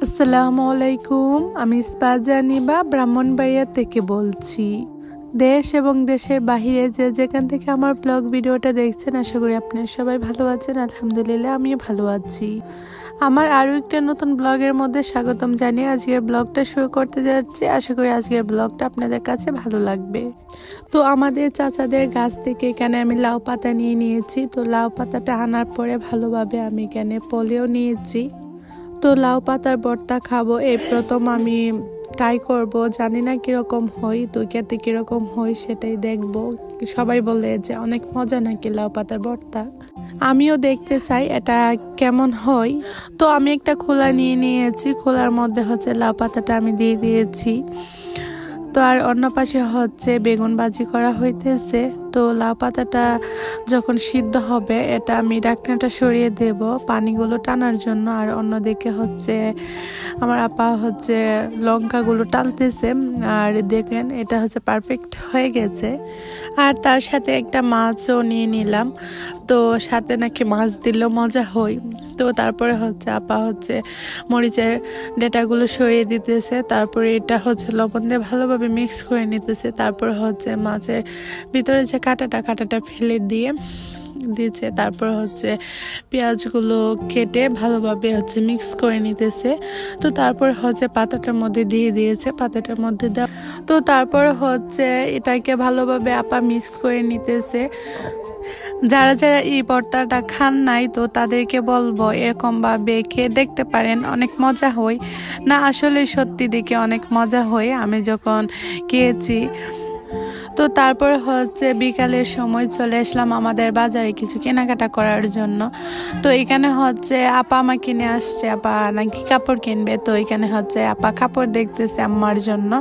আসসালামু আলাইকুম। আমি স্পাজানিবা ব্রাহ্মণবাড়িয়া থেকে বলছি। দেশ এবং দেশের বাহিরে যে যেখান থেকে আমার ব্লগ ভিডিওটা দেখছেন, আশা করি আপনারা সবাই ভালো আছেন। আলহামদুলিল্লাহ আমিও ভালো আছি। আমার আরও একটা নতুন ব্লগের মধ্যে স্বাগতম জানিয়ে আজকের ব্লগটা শুরু করতে যাচ্ছি। আশা করি আজকের ব্লগটা আপনাদের কাছে ভালো লাগবে। তো আমাদের চাচাদের গাছ থেকে এখানে আমি লাউ পাতা নিয়ে নিয়েছি। তো লাউ পাতাটা আনার পরে ভালোভাবে আমি এখানে পলেও নিয়েছি। তো লাউ পাতার ভর্তা খাবো, এই প্রথম আমি ট্রাই করব, জানি না কিরকম হয়, তো খেতে কিরকম হয় সেটাই দেখব। সবাই বলে যে অনেক মজা নাকি লাউ পাতার ভর্তা, আমিও দেখতে চাই এটা কেমন হয়। তো আমি একটা খোলা নিয়ে নিয়েছি, খোলার মধ্যে হচ্ছে লাউ পাতাটা আমি দিয়ে দিয়েছি। তো আর অন্য পাশে হচ্ছে বেগুন ভাজি করা হইতেছে। তো লাউ পাতাটা যখন সিদ্ধ হবে এটা আমি ঢাকনাটা সরিয়ে দেব পানিগুলো টানার জন্য। আর অন্যদিকে হচ্ছে আমার আপা হচ্ছে লঙ্কাগুলো টালতেছে। আর দেখেন এটা হচ্ছে পারফেক্ট হয়ে গেছে। আর তার সাথে একটা মাছও নিয়ে নিলাম। তো সাথে নাকি মাছ দিলেও মজা হয়। তো তারপরে হচ্ছে আপা হচ্ছে মরিচের ডেটাগুলো সরিয়ে দিতেছে। তারপরে এটা হচ্ছে লবণ দিয়ে ভালোভাবে মিক্স করে নিতেছে। তারপর হচ্ছে মাছের ভিতরে যে কাঁটাটা ফেলে দিয়েছে। তারপর হচ্ছে পেঁয়াজগুলো কেটে ভালোভাবে হচ্ছে মিক্স করে নিতেছে। তো তারপর হচ্ছে পাতাটার মধ্যে দিয়ে দিয়েছে, পাতাটার মধ্যে দেওয়া। তো তারপর হচ্ছে এটাকে ভালোভাবে আপা মিক্স করে নিতেছে। যারা যারা এই ভর্তাটা খান নাই তো তাদেরকে বলবো এরকম ভাবে খেয়ে দেখতে পারেন, অনেক মজা হয়। না আসলে সত্যি দেখে অনেক মজা হয় আমি যখন খেয়েছি। তো তারপর হচ্ছে বিকালের সময় চলে আসলাম আমাদের বাজারে কিছু কেনাকাটা করার জন্য। তো এখানে হচ্ছে আপা আমাকে কিনে আসছে, আপা নাকি কাপড় কিনবে। তো এখানে হচ্ছে আপা কাপড় দেখতেছে আমার জন্য।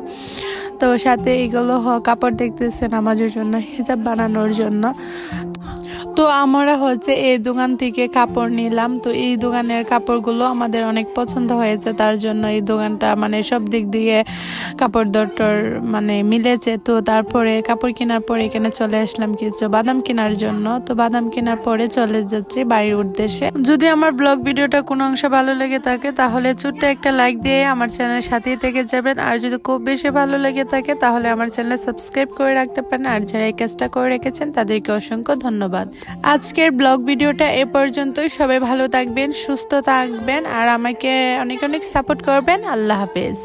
তো সাথে এগুলো কাপড় দেখতেছে নামাজের জন্য, হিজাব বানানোর জন্য। তো আমরা হচ্ছে এই দোকান থেকে কাপড় নিলাম। তো এই দোকানের কাপড়গুলো আমাদের অনেক পছন্দ হয়েছে, তার জন্য এই দোকানটা মানে সব দিক দিয়ে কাপড় দরটর মানে মিলেছে। তো তারপরে কাপড় কেনার পরে এখানে চলে আসলাম কিছু বাদাম কেনার জন্য। তো বাদাম কেনার পরে চলে যাচ্ছি বাড়ির উদ্দেশ্যে। যদি আমার ব্লগ ভিডিওটা কোনো অংশ ভালো লেগে থাকে তাহলে ছোট্ট একটা লাইক দিয়ে আমার চ্যানেলের সাথেই থেকে যাবেন। আর যদি খুব বেশি ভালো লেগে থাকে তাহলে আমার চ্যানেল সাবস্ক্রাইব করে রাখতে পারেন। আর যারা এই কাজটা করে রেখেছেন তাদেরকে অসংখ্য ধন্যবাদ। আজকের ব্লগ ভিডিওটা এ পর্যন্তই। সবাই ভালো থাকবেন, সুস্থ থাকবেন আর আমাকে অনেক অনেক সাপোর্ট করবেন। আল্লাহ হাফেজ।